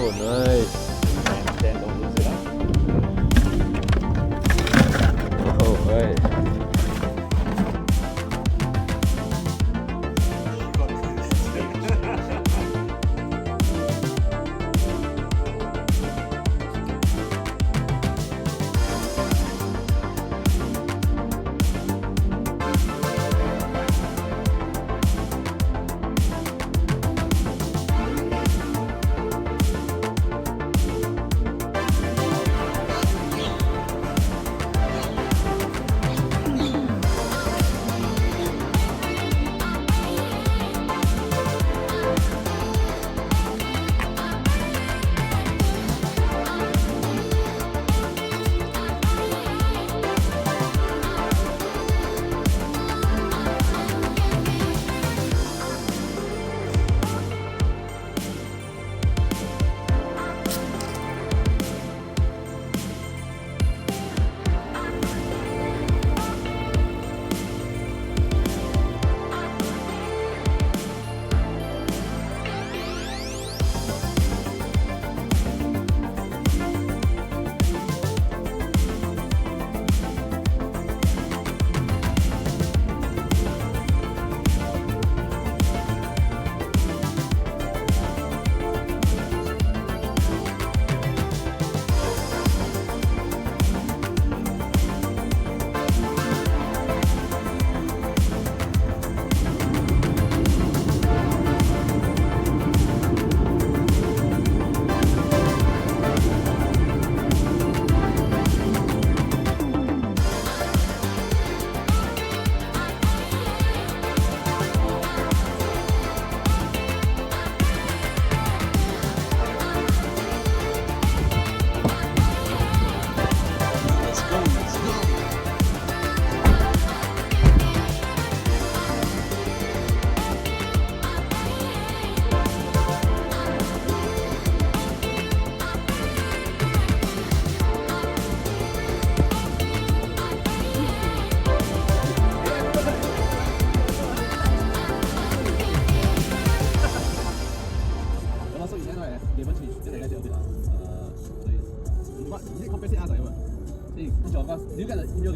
Oh, nice. And then don't lose it up. Oh, right. You got it. You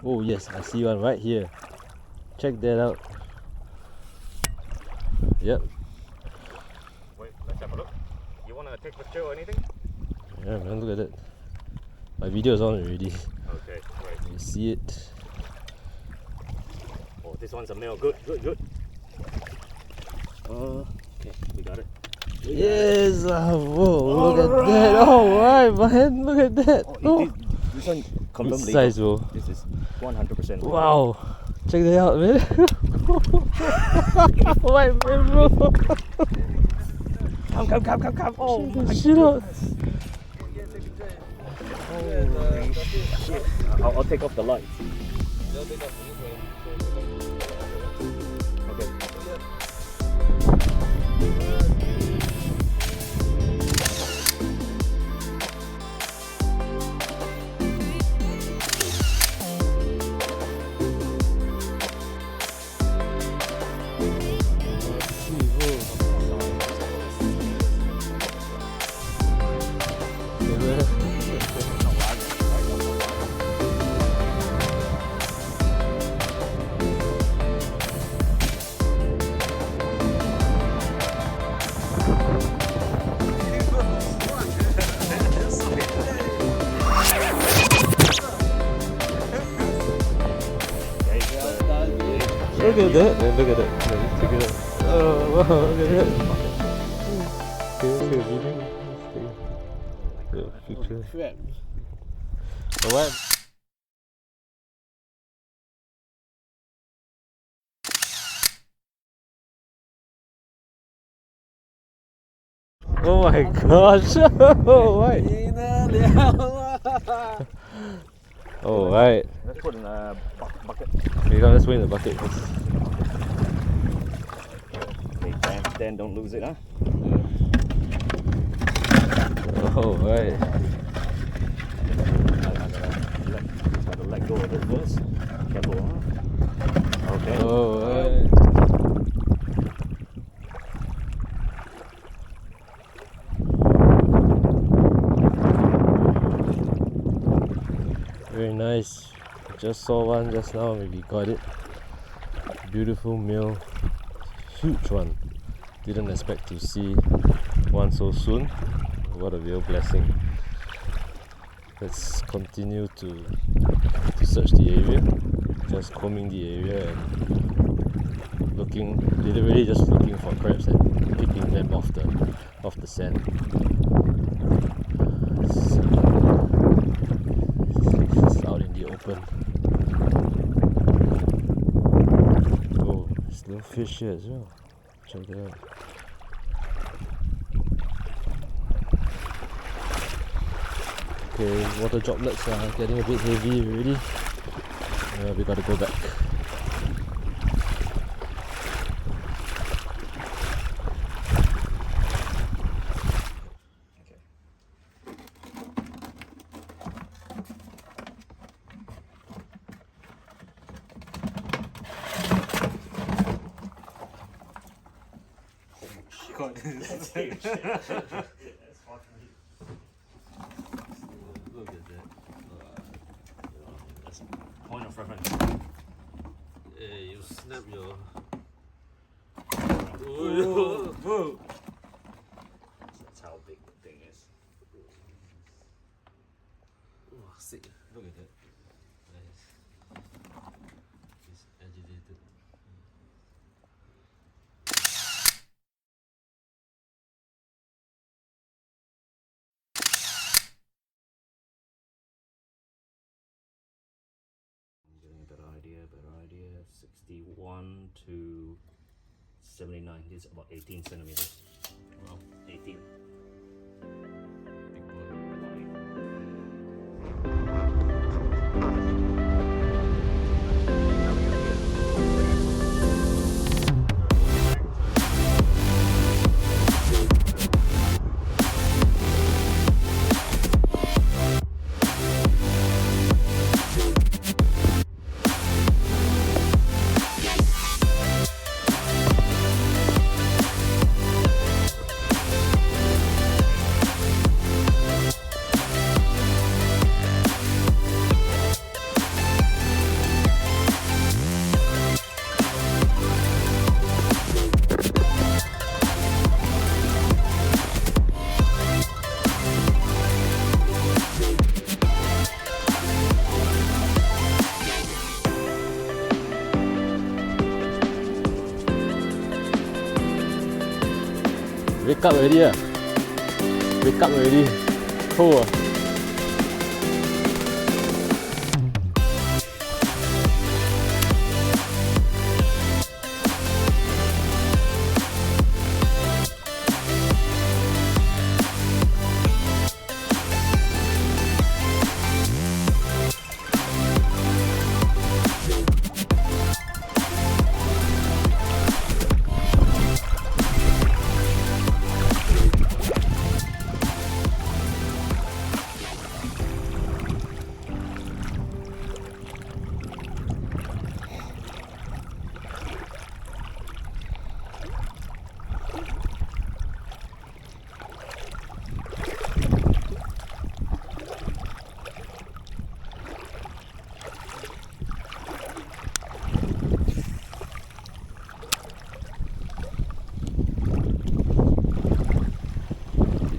Oh yes, I see one right here. Check that out. Yep. Wait, let's have a look. You want to take a picture or anything? Yeah, man, look at it. My video is on already. Okay, great. You see it? Oh, this one's a male. Good. Okay, we got it. Yes! Whoa, look at that! Oh, right, man, look at that! Oh, this one confirmed Good legal. size, bro. This is 100% legal. Wow! Check that out, man! White man, bro! Come. Oh, Check my that shit out! Holy shit. I'll take off the lights. Okay. Look at that, man, look at that. Man, check it out. Oh, wow, look at that. Okay, let's take a video. Let's take a picture. Alright. Oh my gosh! Oh, right. Oh, right. Let's put in a bucket. Okay, now let's wait in the bucket first. Okay, Dan, don't lose it, huh? Oh, right. I gotta let go of it first. Careful, huh? Okay. Oh, right. Very nice. Just saw one just now, maybe got it. Beautiful male, huge one. Didn't expect to see one so soon. What a real blessing. Let's continue to search the area. Just combing the area and looking, literally just looking for crabs and picking them off the sand. It's out in the open. Oh, there's little fish here as well. Check that out. Okay, water droplets are getting a bit heavy already. We gotta go back. God, this is huge. Look at that. That's point of reference. Hey, you snap your. Whoa. That's how big the thing is. Oh, sick. Look at that. Nice. He's agitated. Getting a better idea. 61 to 79. This is about 18 centimeters. Well, 18. Big body. Wake up already ah. Wake up already. Cold ah.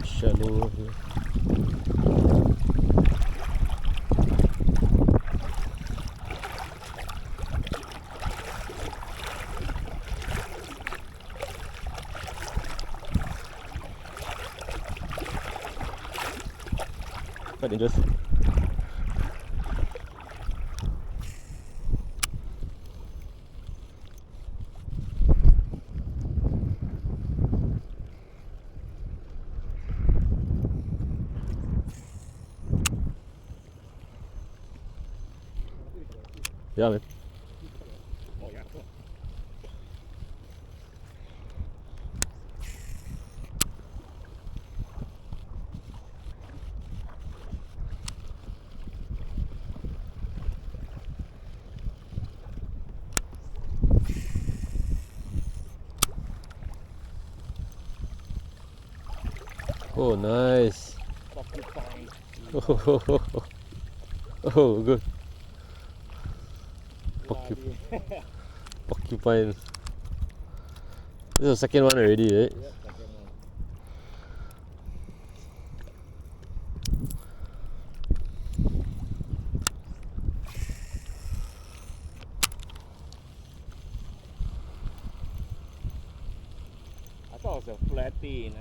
Shallow here. Quite dangerous. Yeah, man. Oh, yeah, cool. Oh, nice. Porcupine. Oh, good. Bloody. Porcupine. This is the second one already, right? Yeah, second one. I thought it was a flatty. Nah.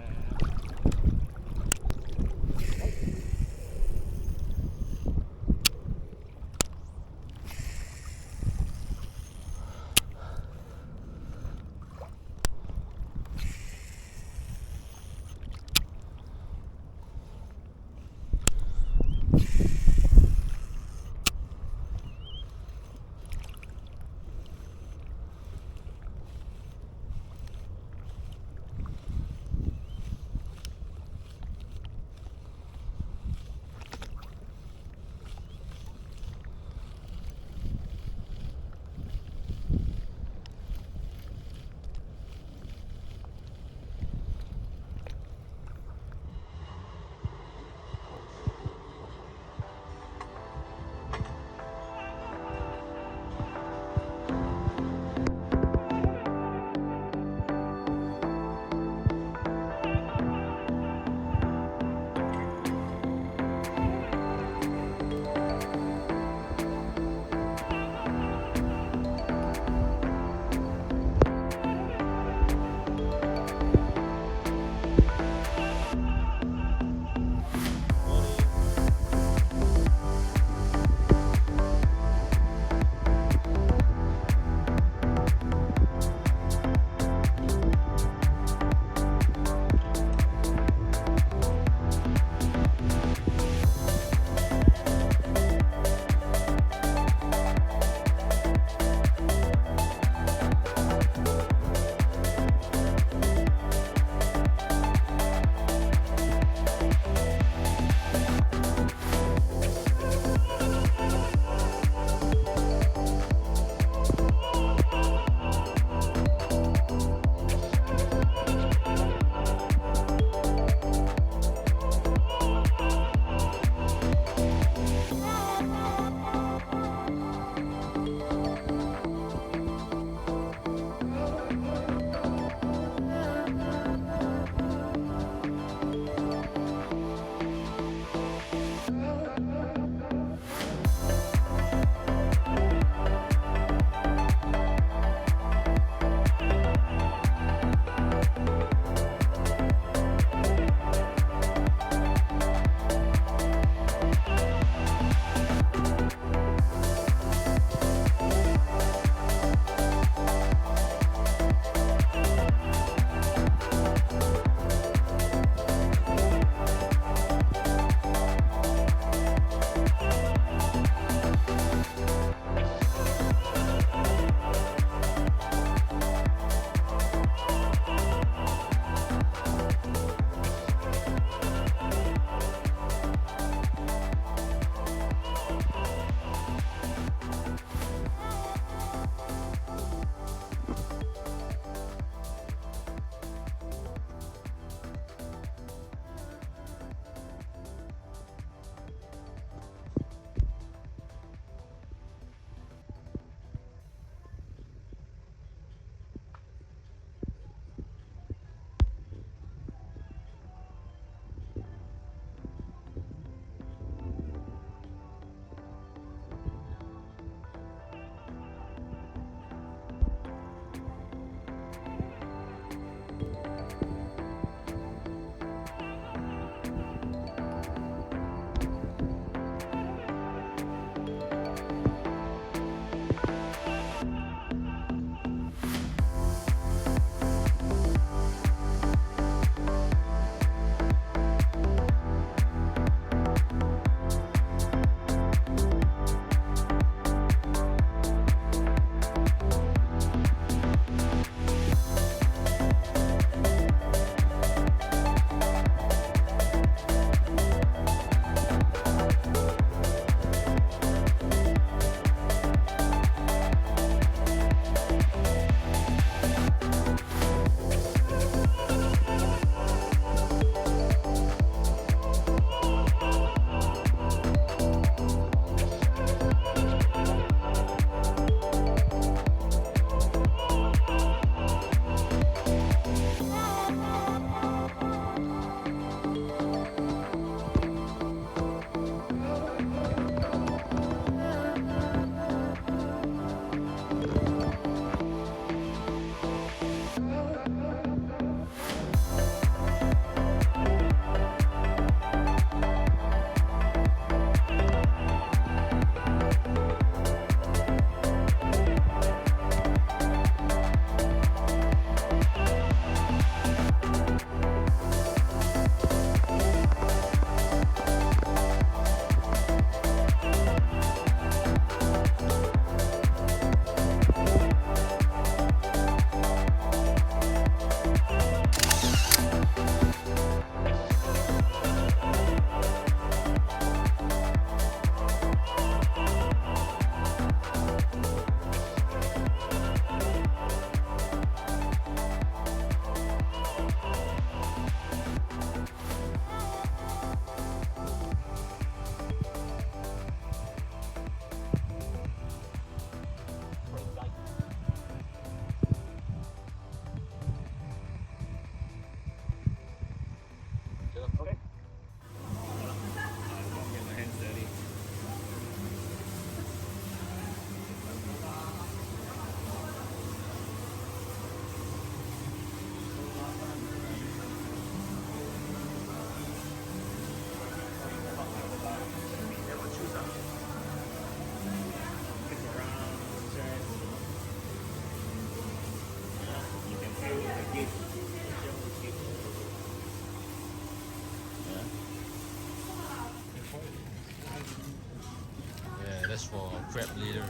crab later.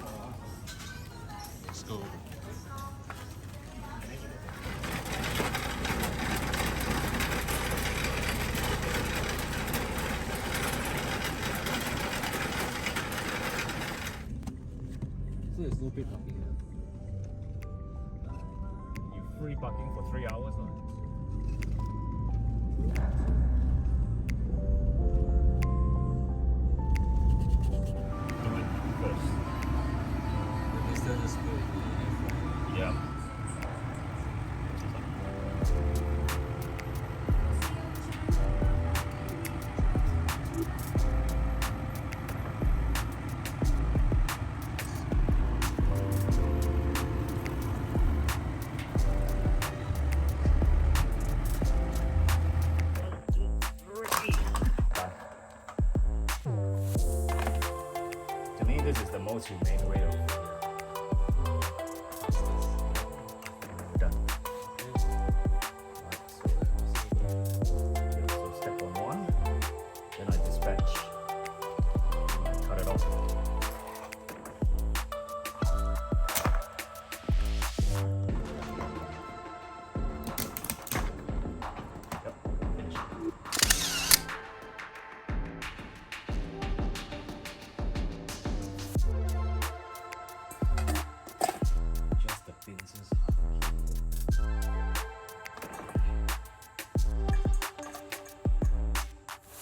Let's go. So there's no paid parking here. You free parking for 3 hours. Do it first. Is that the school? Yeah. To me, this is the most humane way of. We're done. Alright, so step on one, then I dispatch. Cut it off. Yep, finish. Just the pincers.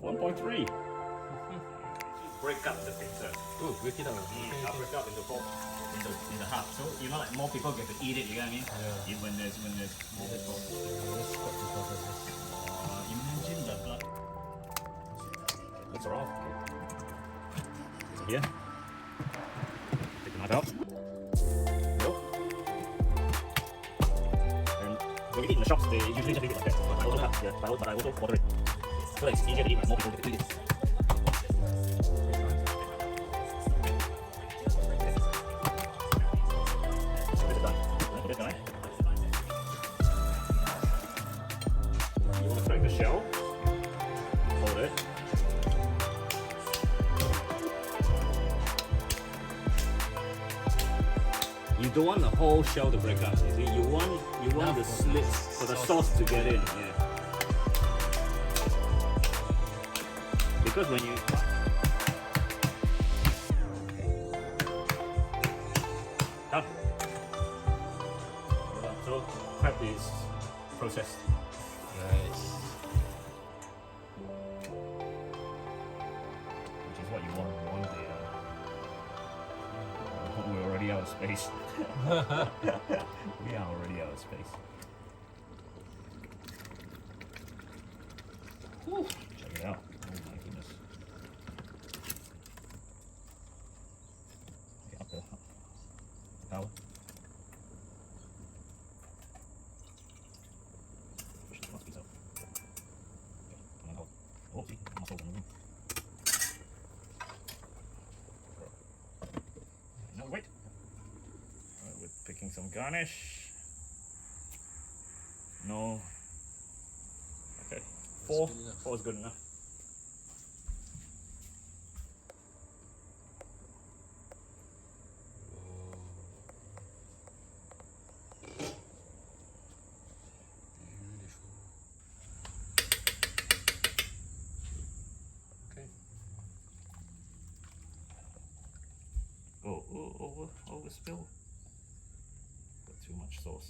1.3. Break up the pizza. Oh, break it up. I'll break up into four, into half. So you know, like more people get to eat it. You get what I mean? Yeah. When there's more people. Let's stop this process. Imagine the blood. It's raw. So here, take the nut out. Nope. And when you eat in the shops, they usually just leave it like that. But I also have, yeah, but I also water it. So that it's easier to eat. Like more people get to eat it. You want to crack the shell, hold it. You don't want the whole shell to break up. You see, you want the slits for the sauce to get in. Yeah. Because when you done. So crab is processed. Nice. Which is what you want. You want the. We're already out of space. We are already out of space. Whew. Check it out. Oh my goodness. Okay, up there. Power. Push the last piece out. Okay, come on, hold. Oh, see, muscles are moving. No, wait. Alright, we're picking some garnish. No. Okay. Four. good enough. 4 is good enough. Okay. Oh, over spill. Got too much sauce.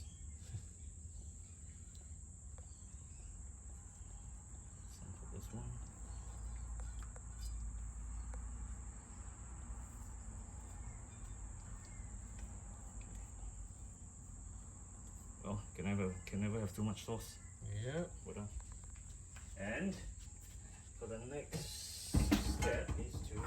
Some for this one. Well, can never have too much sauce. Yeah. We're done. And for the next step is to